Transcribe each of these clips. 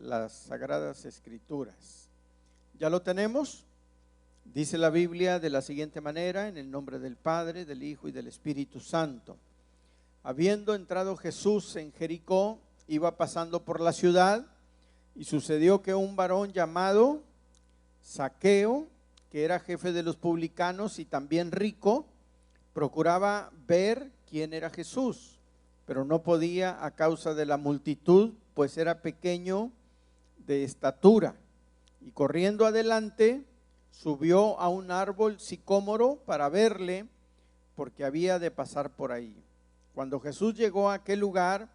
las Sagradas Escrituras. ¿Ya lo tenemos? Dice la Biblia de la siguiente manera: en el nombre del Padre, del Hijo y del Espíritu Santo. Habiendo entrado Jesús en Jericó, iba pasando por la ciudad, y sucedió que un varón llamado Zaqueo, que era jefe de los publicanos y también rico, procuraba ver quién era Jesús, pero no podía a causa de la multitud, pues era pequeño de estatura. Y corriendo adelante, subió a un árbol sicómoro para verle, porque había de pasar por ahí. Cuando Jesús llegó a aquel lugar,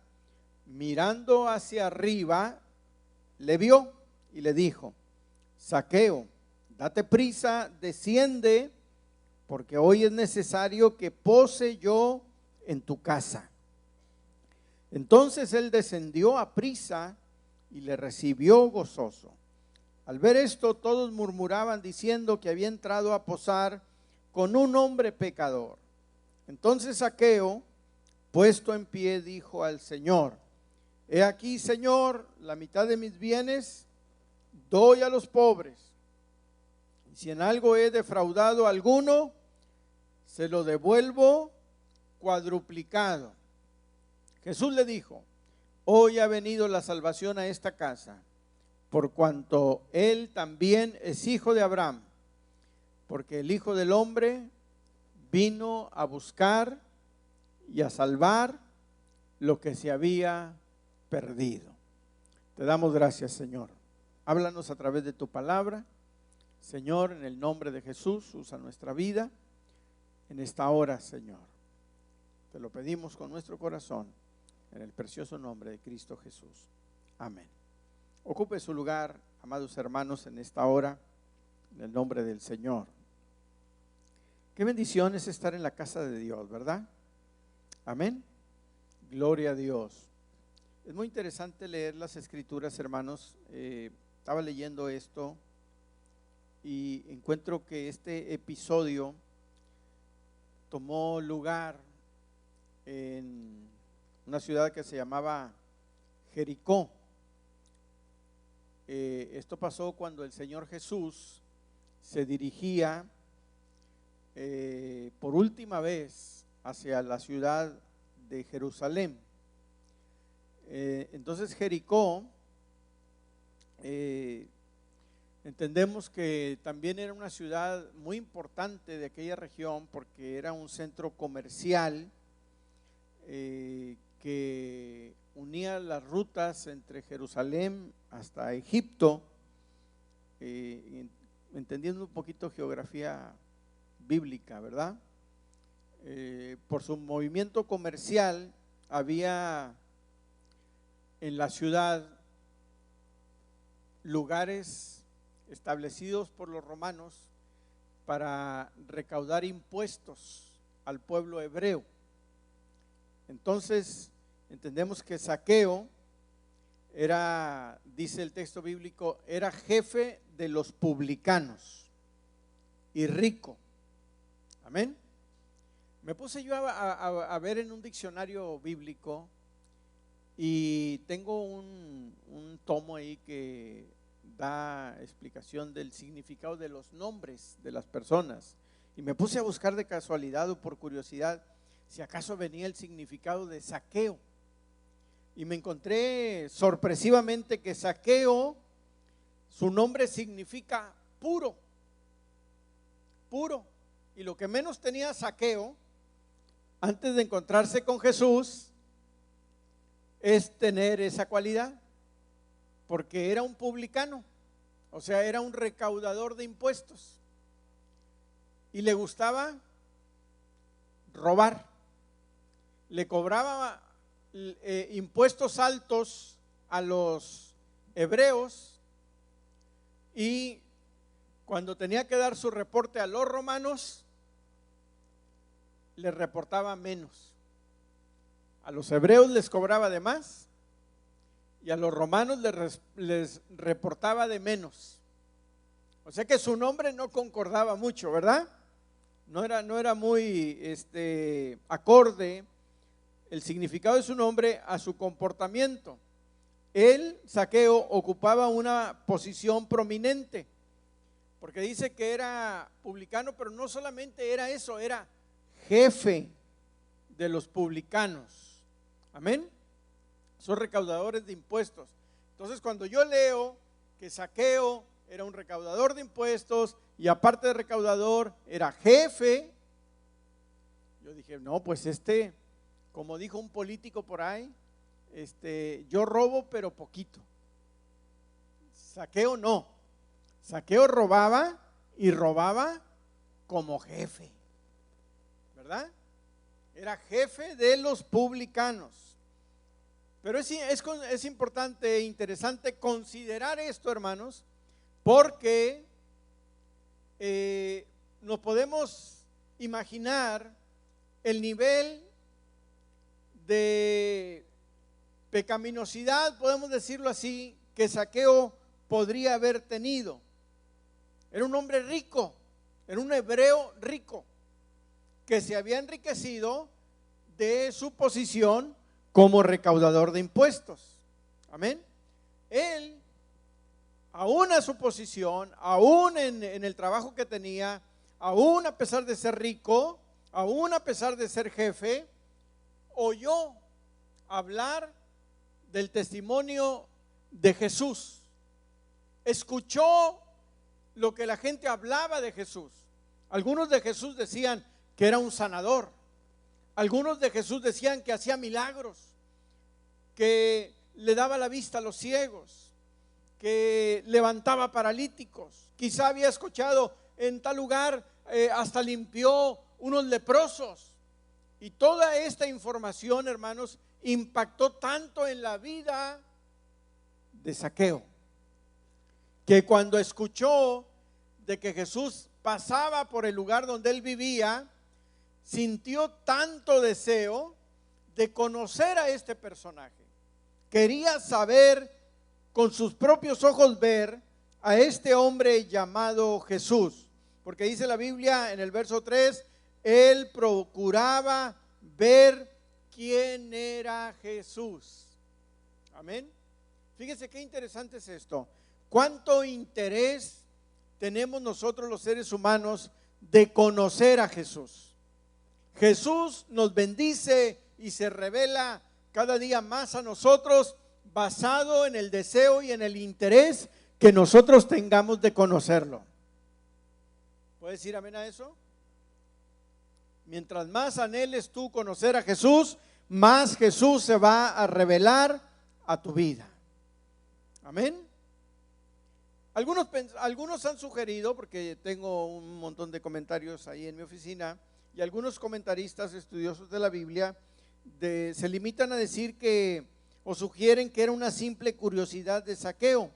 mirando hacia arriba, le vio y le dijo: Zaqueo, date prisa, desciende, porque hoy es necesario que pose yo en tu casa. Entonces él descendió a prisa y le recibió gozoso. Al ver esto, todos murmuraban diciendo que había entrado a posar con un hombre pecador. Entonces Zaqueo, puesto en pie, dijo al Señor: He aquí, Señor, la mitad de mis bienes doy a los pobres, y si en algo he defraudado a alguno, se lo devuelvo cuadruplicado. Jesús le dijo: Hoy ha venido la salvación a esta casa, por cuanto él también es hijo de Abraham, porque el Hijo del Hombre vino a buscar y a salvar lo que se había perdido. Te damos gracias, Señor. Háblanos a través de tu palabra, Señor, en el nombre de Jesús. Usa nuestra vida en esta hora, Señor. Te lo pedimos con nuestro corazón, en el precioso nombre de Cristo Jesús. Amén. Ocupe su lugar, amados hermanos, en esta hora, en el nombre del Señor. Qué bendición es estar en la casa de Dios, ¿verdad? Amén. Gloria a Dios. Es muy interesante leer las Escrituras, hermanos. Estaba leyendo esto y encuentro que este episodio tomó lugar en una ciudad que se llamaba Jericó. Esto pasó cuando el Señor Jesús se dirigía por última vez hacia la ciudad de Jerusalén. Entonces Jericó, entendemos que también era una ciudad muy importante de aquella región, porque era un centro comercial que unía las rutas entre Jerusalén hasta Egipto, entendiendo un poquito geografía bíblica, ¿verdad? Por su movimiento comercial había en la ciudad lugares establecidos por los romanos para recaudar impuestos al pueblo hebreo. Entonces entendemos que Zaqueo era, dice el texto bíblico, era jefe de los publicanos y rico. Amén. Me puse yo a ver en un diccionario bíblico, y tengo un tomo ahí que da explicación del significado de los nombres de las personas, y me puse a buscar de casualidad o por curiosidad si acaso venía el significado de Zaqueo, y me encontré sorpresivamente que Zaqueo, su nombre significa puro, puro. Y lo que menos tenía Zaqueo antes de encontrarse con Jesús es tener esa cualidad, porque era un publicano, o sea, era un recaudador de impuestos y le gustaba robar. Le cobraba impuestos altos a los hebreos, y cuando tenía que dar su reporte a los romanos, les reportaba menos. A los hebreos les cobraba de más y a los romanos les reportaba de menos. O sea que su nombre no concordaba mucho, ¿verdad? No era muy acorde el significado de su nombre a su comportamiento. él, Zaqueo, ocupaba una posición prominente, porque dice que era publicano, pero no solamente era eso, era jefe de los publicanos. Amén. Son recaudadores de impuestos. Entonces, cuando yo leo que Zaqueo era un recaudador de impuestos y aparte de recaudador era jefe, yo dije, no, pues como dijo un político por ahí, yo robo pero poquito. Zaqueo no. Zaqueo robaba y robaba como jefe, ¿verdad? Era jefe de los publicanos. Pero es importante e interesante considerar esto, hermanos, porque nos podemos imaginar el nivel de pecaminosidad, podemos decirlo así, que Zaqueo podría haber tenido. Era un hombre rico, era un hebreo rico, que se había enriquecido de su posición como recaudador de impuestos. Amén. Él, aún a su posición, aún en el trabajo que tenía, aún a pesar de ser rico, aún a pesar de ser jefe, oyó hablar del testimonio de Jesús. Escuchó lo que la gente hablaba de Jesús. Algunos de Jesús decían que era un sanador. Algunos de Jesús decían que hacía milagros, que le daba la vista a los ciegos, que levantaba paralíticos. Quizá había escuchado en tal lugar hasta limpió unos leprosos. Y toda esta información, hermanos, impactó tanto en la vida de Zaqueo, que cuando escuchó de que Jesús pasaba por el lugar donde él vivía, sintió tanto deseo de conocer a este personaje. Quería saber, con sus propios ojos ver a este hombre llamado Jesús, porque dice la Biblia en el verso 3, él procuraba ver quién era Jesús. Amén. Fíjese qué interesante es esto. Cuánto interés tenemos nosotros los seres humanos de conocer a Jesús. Jesús nos bendice y se revela cada día más a nosotros basado en el deseo y en el interés que nosotros tengamos de conocerlo. ¿Puedes decir amén a eso? Mientras más anheles tú conocer a Jesús, más Jesús se va a revelar a tu vida. Amén. Algunos han sugerido, porque tengo un montón de comentarios ahí en mi oficina, y algunos comentaristas estudiosos de la Biblia se limitan a decir que, o sugieren que era una simple curiosidad de Zaqueo,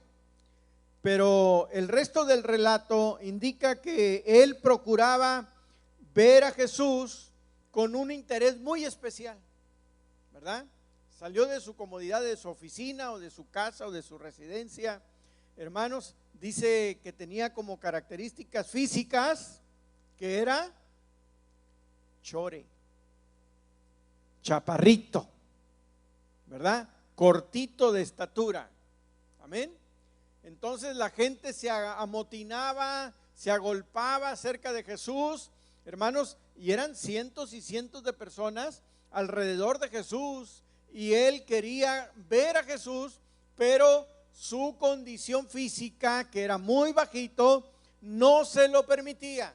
pero el resto del relato indica que él procuraba ver a Jesús con un interés muy especial, ¿verdad? Salió de su comodidad, de su oficina o de su casa o de su residencia. Hermanos, dice que tenía como características físicas que era chore, chaparrito, ¿verdad? Cortito de estatura. Amén. Entonces la gente se amotinaba, se agolpaba cerca de Jesús, hermanos, y eran cientos y cientos de personas alrededor de Jesús, y él quería ver a Jesús, pero su condición física, que era muy bajito, no se lo permitía.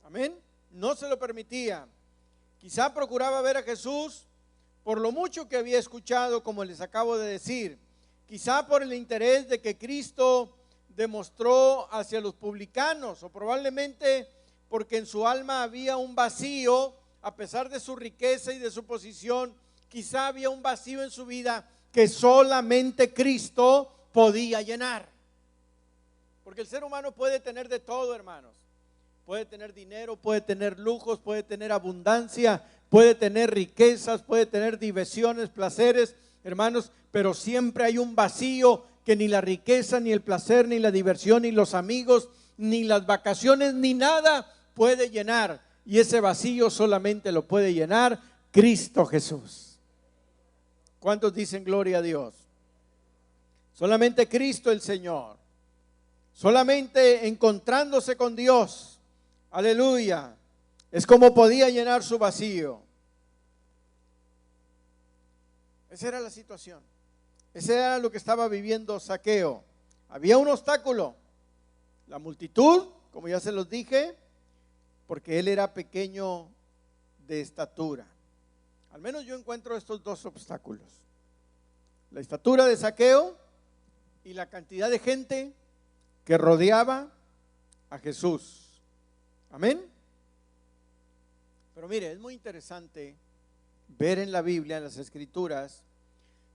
Amén, no se lo permitía. Quizá procuraba ver a Jesús por lo mucho que había escuchado, como les acabo de decir. Quizá por el interés de que Cristo demostró hacia los publicanos, o probablemente porque en su alma había un vacío, a pesar de su riqueza y de su posición. Quizá había un vacío en su vida que solamente Cristo podía llenar. Porque el ser humano puede tener de todo, hermanos. Puede tener dinero, puede tener lujos, puede tener abundancia, puede tener riquezas, puede tener diversiones, placeres, hermanos, pero siempre hay un vacío que ni la riqueza, ni el placer, ni la diversión, ni los amigos, ni las vacaciones, ni nada puede llenar. Y ese vacío solamente lo puede llenar Cristo Jesús. ¿Cuántos dicen gloria a Dios? Solamente Cristo el Señor. Solamente encontrándose con Dios. Aleluya. Es como podía llenar su vacío. Esa era la situación. Ese era lo que estaba viviendo Zaqueo. Había un obstáculo. La multitud, como ya se los dije, porque él era pequeño de estatura. Al menos yo encuentro estos dos obstáculos. La estatura de Zaqueo y la cantidad de gente que rodeaba a Jesús. Amén. Pero mire, es muy interesante ver en la Biblia, en las Escrituras,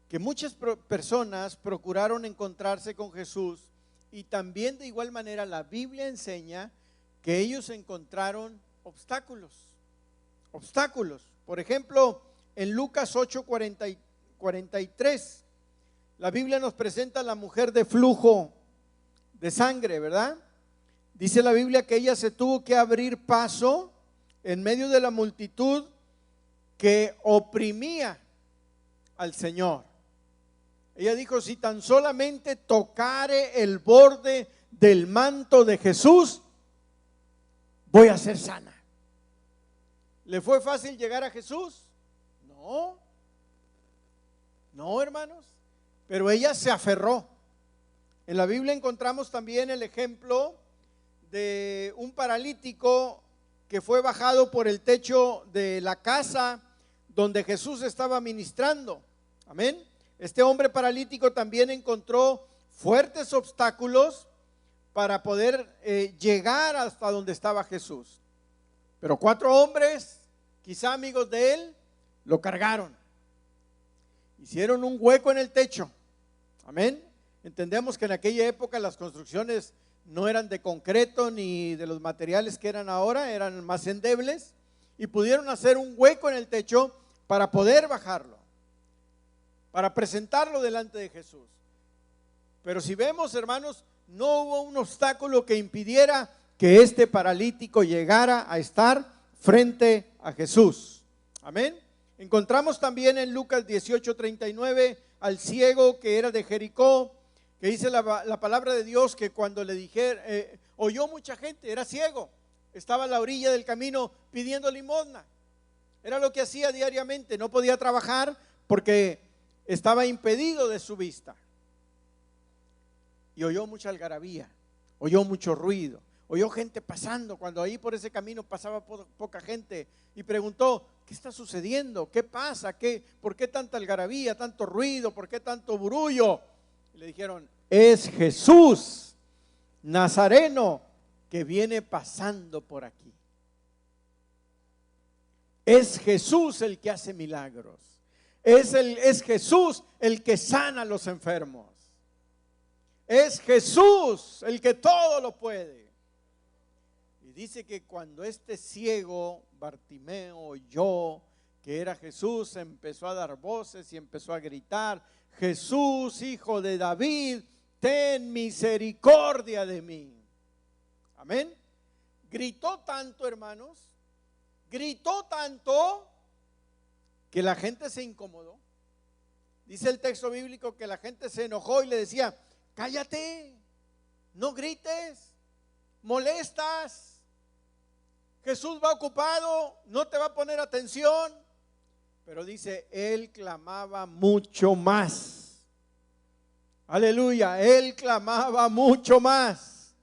que muchas personas procuraron encontrarse con Jesús, y también de igual manera la Biblia enseña que ellos encontraron obstáculos. Por ejemplo, en Lucas 8:43, la Biblia nos presenta a la mujer de flujo de sangre, ¿verdad? Dice la Biblia que ella se tuvo que abrir paso en medio de la multitud que oprimía al Señor. Ella dijo: si tan solamente tocare el borde del manto de Jesús, voy a ser sana. ¿Le fue fácil llegar a Jesús? No, hermanos. Pero ella se aferró. En la Biblia encontramos también el ejemplo de un paralítico que fue bajado por el techo de la casa donde Jesús estaba ministrando. Amén. Este hombre paralítico también encontró fuertes obstáculos para poder llegar hasta donde estaba Jesús. Pero 4 hombres, quizá amigos de él, lo cargaron. Hicieron un hueco en el techo. Amén. Entendemos que en aquella época las construcciones no eran de concreto ni de los materiales que eran ahora, eran más endebles, y pudieron hacer un hueco en el techo para poder bajarlo, para presentarlo delante de Jesús. Pero si vemos, hermanos, no hubo un obstáculo que impidiera que este paralítico llegara a estar frente a Jesús. Amén. Encontramos también en Lucas 18:39 al ciego que era de Jericó, que dice la palabra de Dios que cuando le dijeron, oyó mucha gente, era ciego, estaba a la orilla del camino pidiendo limosna. Era lo que hacía diariamente, no podía trabajar porque estaba impedido de su vista. Y oyó mucha algarabía, oyó mucho ruido, oyó gente pasando, cuando ahí por ese camino pasaba poca gente, y preguntó: ¿qué está sucediendo? ¿Qué pasa? ¿Por qué tanta algarabía, tanto ruido? ¿Por qué tanto burullo? Y le dijeron: es Jesús Nazareno que viene pasando por aquí. Es Jesús el que hace milagros. Es Jesús el que sana a los enfermos. Es Jesús el que todo lo puede. Y dice que cuando este ciego Bartimeo oyó que era Jesús, empezó a dar voces y empezó a gritar: Jesús, hijo de David, ten misericordia de mí. Amén. Gritó tanto, hermanos, gritó tanto que la gente se incomodó. Dice el texto bíblico que la gente se enojó y le decía: cállate, no grites, molestas, Jesús va ocupado, no te va a poner atención. Pero dice, él clamaba mucho más. Aleluya, él clamaba mucho más.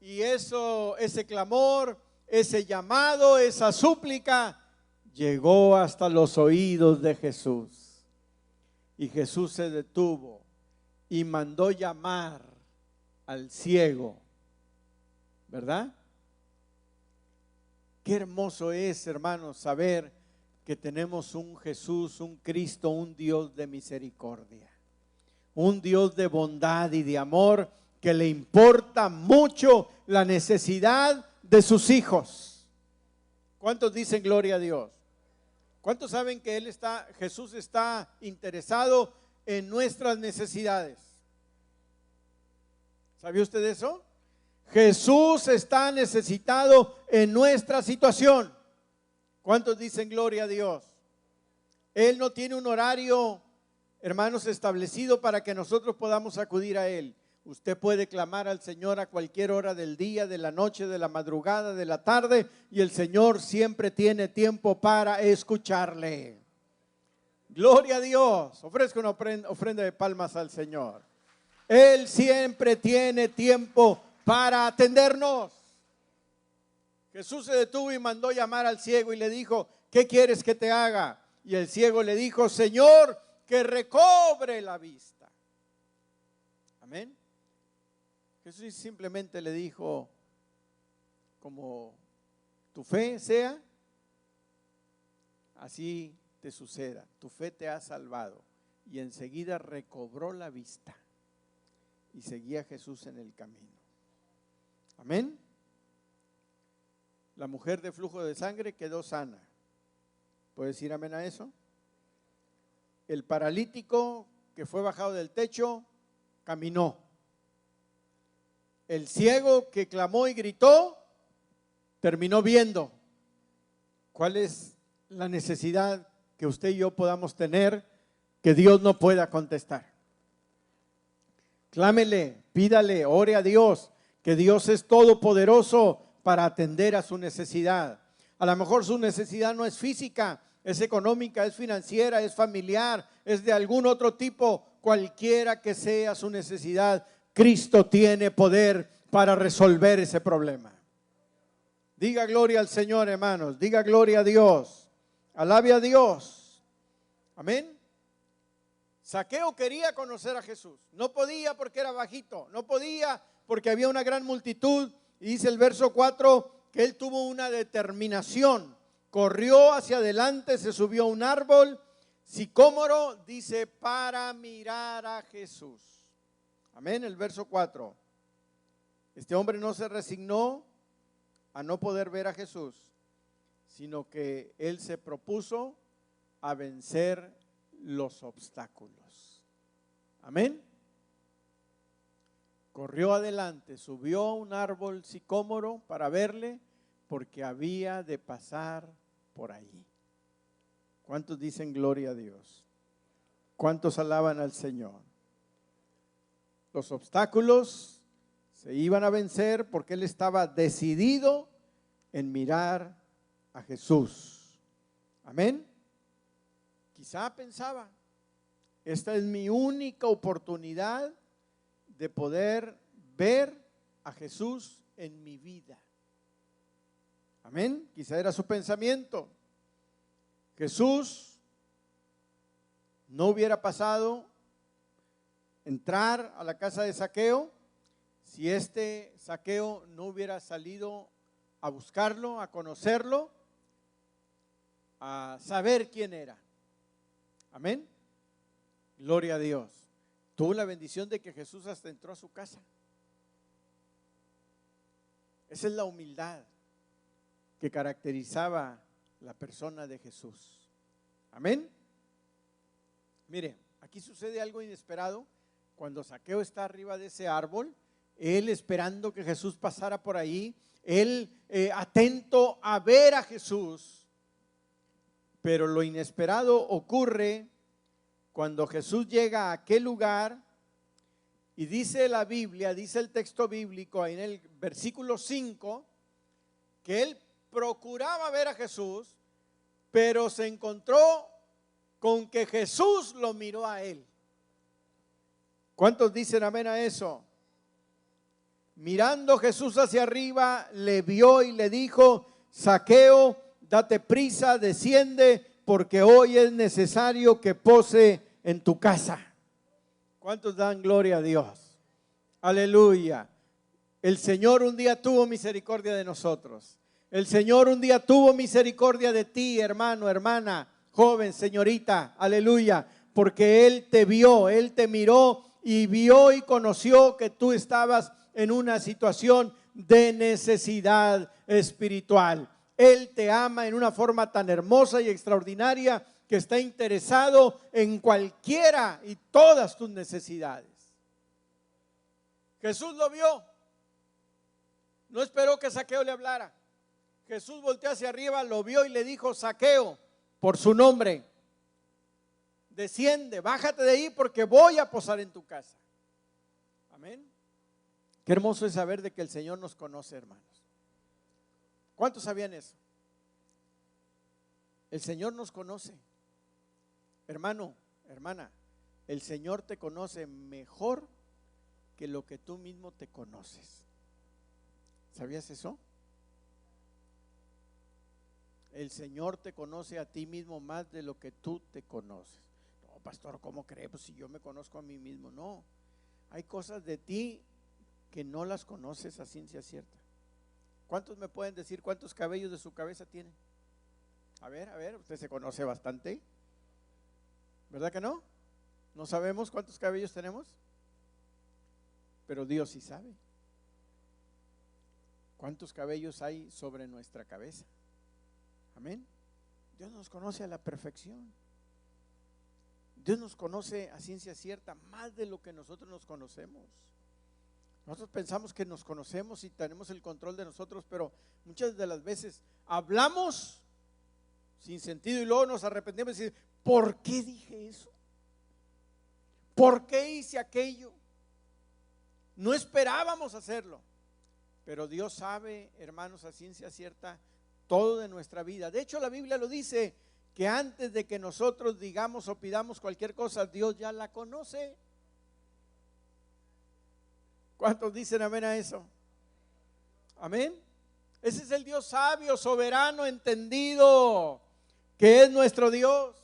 Y ese clamor, ese llamado, esa súplica llegó hasta los oídos de Jesús. Y Jesús se detuvo y mandó llamar al ciego, ¿verdad? Qué hermoso es, hermanos, saber que tenemos un Jesús, un Cristo, un Dios de misericordia, un Dios de bondad y de amor, que le importa mucho la necesidad de sus hijos. ¿Cuántos dicen gloria a Dios? ¿Cuántos saben que Jesús está interesado en nuestras necesidades? ¿Sabía usted eso? Jesús está necesitado en nuestra situación. ¿Cuántos dicen gloria a Dios? Él no tiene un horario hermanos, establecido para que nosotros podamos acudir a Él. Usted puede clamar al Señor a cualquier hora del día, de la noche, de la madrugada, de la tarde, y el Señor siempre tiene tiempo para escucharle. Gloria a Dios. Ofrezca una ofrenda de palmas al Señor. Él siempre tiene tiempo para atendernos. Jesús se detuvo y mandó llamar al ciego y le dijo: ¿qué quieres que te haga? Y el ciego le dijo: Señor, que recobre la vista. Amén. Jesús simplemente le dijo: como tu fe sea, así te suceda. Tu fe te ha salvado. Y enseguida recobró la vista y seguía a Jesús en el camino. Amén. La mujer de flujo de sangre quedó sana. ¿Puedes decir amén a eso? El paralítico que fue bajado del techo caminó. El ciego que clamó y gritó terminó viendo. ¿Cuál es la necesidad que usted y yo podamos tener que Dios no pueda contestar? Clámele, pídale, ore a Dios, que Dios es todopoderoso para atender a su necesidad. A lo mejor su necesidad no es física, es económica, es financiera, es familiar, es de algún otro tipo. Cualquiera que sea su necesidad, Cristo tiene poder para resolver ese problema. Diga gloria al Señor, hermanos. Diga gloria a Dios. Alabe a Dios. Amén. Zaqueo quería conocer a Jesús. No podía porque era bajito. No podía porque había una gran multitud. Y dice el verso 4 que él tuvo una determinación. Corrió hacia adelante, se subió a un árbol sicómoro, dice, para mirar a Jesús. Amén, el verso 4. Este hombre no se resignó a no poder ver a Jesús, sino que él se propuso a vencer los obstáculos. Amén. Corrió adelante, subió a un árbol sicómoro para verle, porque había de pasar por allí. ¿Cuántos dicen gloria a Dios? ¿Cuántos alaban al Señor? Los obstáculos se iban a vencer porque él estaba decidido en mirar a Jesús. Amén. Quizá pensaba: esta es mi única oportunidad de poder ver a Jesús en mi vida. Amén. Quizá era su pensamiento. Jesús no hubiera pasado entrar a la casa de Zaqueo si este Zaqueo no hubiera salido a buscarlo, a conocerlo, a saber quién era. Amén. Gloria a Dios. Tuvo la bendición de que Jesús hasta entró a su casa. Esa es la humildad que caracterizaba la persona de Jesús. Amén. Mire, aquí sucede algo inesperado. Cuando Zaqueo está arriba de ese árbol, él esperando que Jesús pasara por ahí, él atento a ver a Jesús. Pero lo inesperado ocurre cuando Jesús llega a aquel lugar y dice la Biblia, dice el texto bíblico ahí en el versículo 5, que él procuraba ver a Jesús, pero se encontró con que Jesús lo miró a él. ¿Cuántos dicen amén a eso? Mirando Jesús hacia arriba, le vio y le dijo: Zaqueo, date prisa, desciende, porque hoy es necesario que pose en tu casa. ¿Cuántos dan gloria a Dios? Aleluya. El Señor un día tuvo misericordia de nosotros. El Señor un día tuvo misericordia de ti, hermano, hermana, joven, señorita. Aleluya. Porque Él te vio, Él te miró y vio y conoció que tú estabas en una situación de necesidad espiritual. Él te ama en una forma tan hermosa y extraordinaria que está interesado en cualquiera y todas tus necesidades. Jesús lo vio. No esperó que Zaqueo le hablara. Jesús volteó hacia arriba, lo vio y le dijo: Zaqueo, por su nombre. desciende, bájate de ahí porque voy a posar en tu casa. Amén. Qué hermoso es saber de que el Señor nos conoce, hermanos. ¿Cuántos sabían eso? El Señor nos conoce. Hermano, hermana, el Señor te conoce mejor que lo que tú mismo te conoces. ¿Sabías eso? El Señor te conoce a ti mismo más de lo que tú te conoces. No, pastor, ¿cómo cree? Pues si yo me conozco a mí mismo. No, hay cosas de ti que no las conoces a ciencia cierta. ¿Cuántos me pueden decir cuántos cabellos de su cabeza tiene? A ver, usted se conoce bastante. ¿Verdad que no? No sabemos cuántos cabellos tenemos, pero Dios sí sabe. ¿Cuántos cabellos hay sobre nuestra cabeza? Amén. Dios nos conoce a la perfección. Dios nos conoce a ciencia cierta más de lo que nosotros nos conocemos. Nosotros pensamos que nos conocemos y tenemos el control de nosotros, pero muchas de las veces hablamos sin sentido y luego nos arrepentimos y decimos, ¿por qué dije eso? ¿Por qué hice aquello? No esperábamos hacerlo, pero Dios sabe, hermanos, a ciencia cierta todo de nuestra vida. De hecho, la Biblia lo dice, que antes de que nosotros digamos o pidamos cualquier cosa, Dios ya la conoce. ¿Cuántos dicen amén a eso? Amén. Ese es el Dios sabio, soberano, entendido, que es nuestro Dios.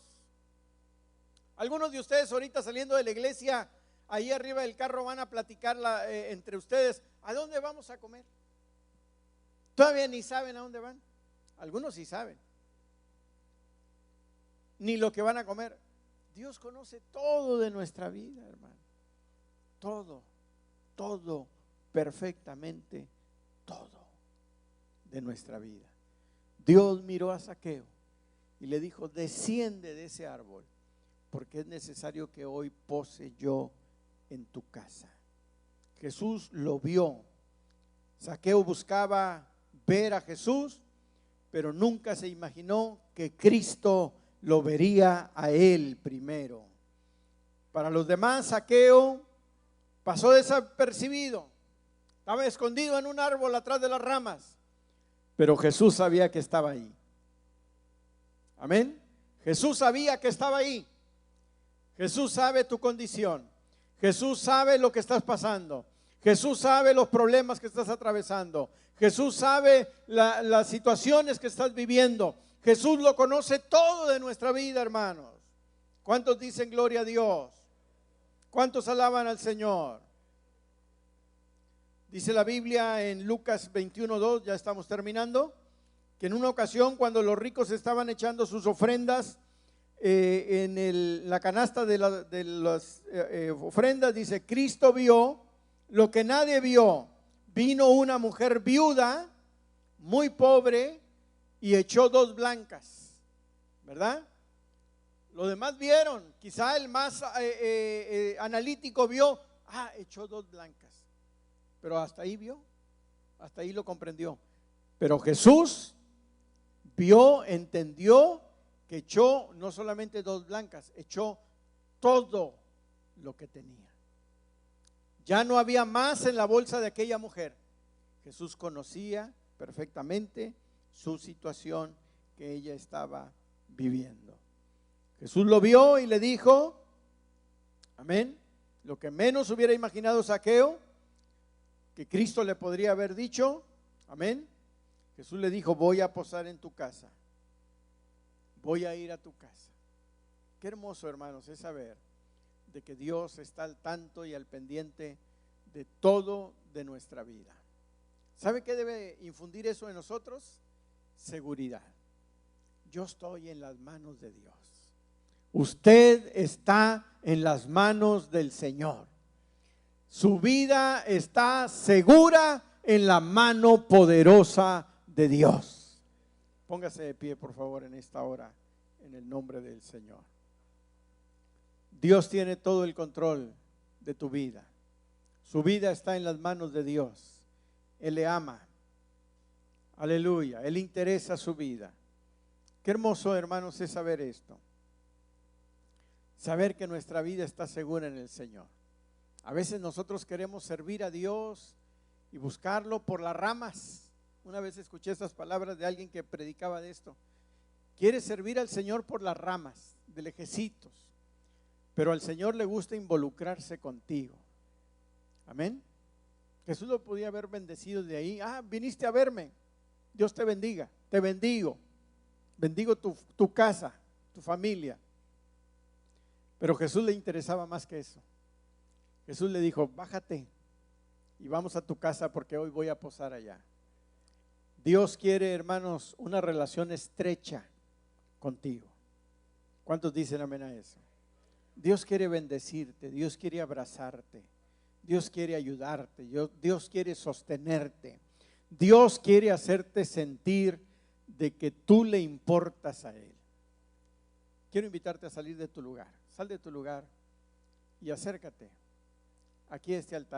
Algunos de ustedes ahorita saliendo de la iglesia, ahí arriba del carro van a platicar entre ustedes, ¿a dónde vamos a comer? Todavía ni saben a dónde van. Algunos sí saben, ni lo que van a comer. Dios conoce todo de nuestra vida, hermano. Todo, perfectamente todo de nuestra vida. Dios miró a Zaqueo y le dijo, desciende de ese árbol, porque es necesario que hoy pose yo en tu casa. Jesús lo vio. Zaqueo buscaba ver a Jesús, pero nunca se imaginó que Cristo lo vería a él primero. Para los demás, Zaqueo pasó desapercibido, estaba escondido en un árbol atrás de las ramas, pero Jesús sabía que estaba ahí. Amén. Jesús sabía que estaba ahí. Jesús sabe tu condición. Jesús sabe lo que estás pasando. Jesús sabe los problemas que estás atravesando. Jesús sabe las situaciones que estás viviendo. Jesús lo conoce todo de nuestra vida, hermanos. ¿Cuántos dicen gloria a Dios? ¿Cuántos alaban al Señor? Dice la Biblia en Lucas 21:2, ya estamos terminando, que en una ocasión cuando los ricos estaban echando sus ofrendas en la canasta de las ofrendas, dice, Cristo vio lo que nadie vio. Vino una mujer viuda, muy pobre, y echó 2 blancas, ¿verdad? Los demás vieron, quizá el más analítico vio, echó 2 blancas, pero hasta ahí vio, hasta ahí lo comprendió. Pero Jesús vio, entendió que echó no solamente 2 blancas, echó todo lo que tenía. Ya no había más en la bolsa de aquella mujer. Jesús conocía perfectamente su situación que ella estaba viviendo. Jesús lo vio y le dijo, amén, lo que menos hubiera imaginado Zaqueo, que Cristo le podría haber dicho, amén. Jesús le dijo, voy a posar en tu casa, voy a ir a tu casa. Qué hermoso, hermanos, es saber de que Dios está al tanto y al pendiente de todo de nuestra vida. ¿Sabe qué debe infundir eso en nosotros? Seguridad. Yo estoy en las manos de Dios. Usted está en las manos del Señor. Su vida está segura en la mano poderosa de Dios. Póngase de pie, por favor, en esta hora, en el nombre del Señor. Dios tiene todo el control de tu vida. Su vida está en las manos de Dios. Él le ama. Aleluya. Él interesa su vida. Qué hermoso, hermanos, es saber esto. saber que nuestra vida está segura en el Señor. A veces nosotros queremos servir a Dios y buscarlo por las ramas. Una vez escuché estas palabras de alguien que predicaba de esto. Quiere servir al Señor por las ramas, de lejecitos, pero al Señor le gusta involucrarse contigo. Amén. Jesús lo podía haber bendecido de ahí. Viniste a verme, Dios te bendiga, te bendigo, bendigo tu casa, tu familia. Pero Jesús le interesaba más que eso. Jesús le dijo, bájate y vamos a tu casa porque hoy voy a posar allá. Dios quiere, hermanos, una relación estrecha contigo. ¿Cuántos dicen amén a eso? Dios quiere bendecirte, Dios quiere abrazarte, Dios quiere ayudarte, Dios quiere sostenerte, Dios quiere hacerte sentir de que tú le importas a Él. Quiero invitarte a salir de tu lugar. Sal de tu lugar y acércate aquí a este altar.